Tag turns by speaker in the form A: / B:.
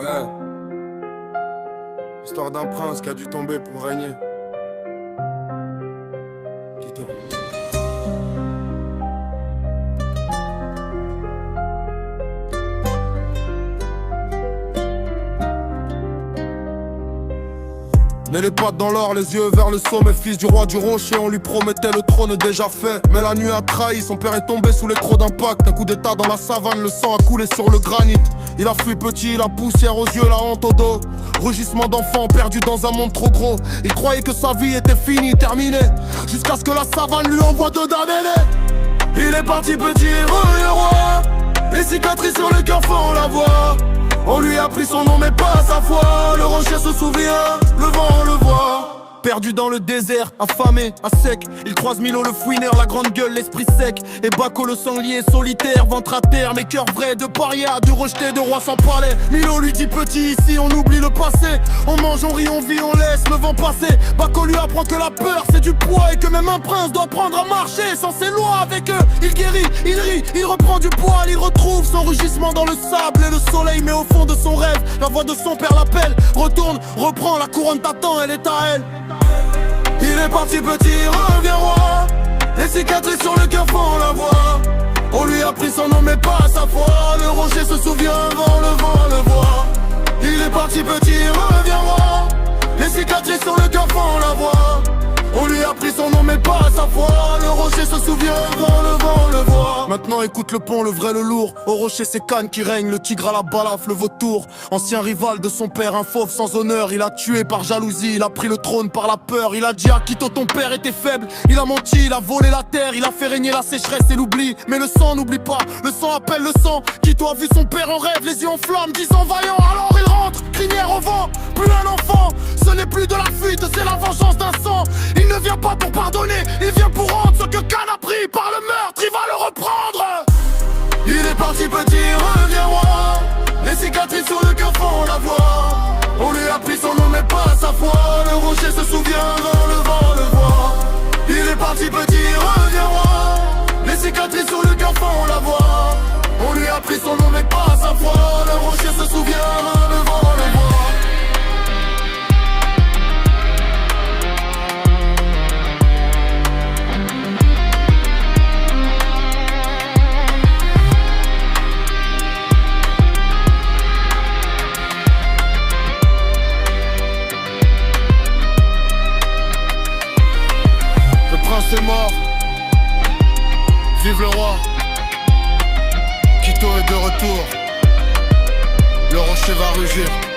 A: Ouais. Histoire d'un prince qui a dû tomber pour régner. Dis-toi. Mais les pattes dans l'or, les yeux vers le sommet. Fils du roi du rocher, on lui promettait le trône déjà fait. Mais la nuit a trahi, son père est tombé sous les crocs d'impact. Un coup d'état dans la savane, le sang a coulé sur le granit. Il a fui petit, la poussière aux yeux, la honte au dos. Rugissement d'enfant perdu dans un monde trop gros. Il croyait que sa vie était finie, terminée, jusqu'à ce que la savane lui envoie deux damnés. Il est parti petit, revenu roi. Les cicatrices sur le cœur font la voix. On lui a pris son nom mais pas sa foi. Le rocher se souvient, le vent on le voit. Perdu dans le désert, affamé, à sec. Il croise Milo le fouineur, la grande gueule, l'esprit sec. Et Baco le sanglier, solitaire, ventre à terre. Mais cœur vrai de paria, du rejeté de roi sans palais. Milo lui dit petit, ici on oublie le passé. On mange, on rit, on vit, on laisse le vent passer. Baco lui apprend que la peur c'est du poids. Et que même un prince doit apprendre à marcher sans ses lois. Avec eux, il guérit, il rit, il reprend du poil. Il retrouve son rugissement dans le sable et le soleil. Mais au fond de son rêve, la voix de son père l'appelle. Retourne, reprend, la couronne t'attend, elle est à elle. Il est parti petit, revient roi. Les cicatrices sur le cœur font la voix. On lui a pris son nom mais pas sa foi. Le rocher se souvient, le vent le voit. Il est parti petit, revient roi. Les cicatrices sur le cœur font la voix. On lui a pris son nom mais pas sa foi. Le rocher se souvient, le vent le voit. Maintenant écoute le pont, le vrai, le lourd. Au rocher c'est Cannes qui règne, le tigre à la balafre, le vautour. Ancien rival de son père, un fauve sans honneur. Il a tué par jalousie, il a pris le trône par la peur. Il a dit à Quito ton père était faible. Il a menti, il a volé la terre. Il a fait régner la sécheresse et l'oubli. Mais le sang n'oublie pas, le sang appelle le sang. Quito a vu son père en rêve, les yeux en flammes, disant vaillant. Alors il rentre, crinière au vent, plus un enfant. Ce n'est plus de la fuite, c'est la vengeance d'un sang. Il ne vient pas pour pardonner, il vient pour rendre ce que Cannes a pris par le meurtre, il va le reprendre. Il est parti petit, revient roi. Les cicatrices sur le cœur font la voix. On lui a pris son nom mais pas sa foi. Le rocher se souvient, le vent le voit. Il est parti petit, revient roi. Les cicatrices sur le cœur font la voix. On lui a pris son nom mais pas sa foi. Le rocher se souvient, le vent le voit. C'est mort, vive le roi. Quito est de retour, le rocher va rugir.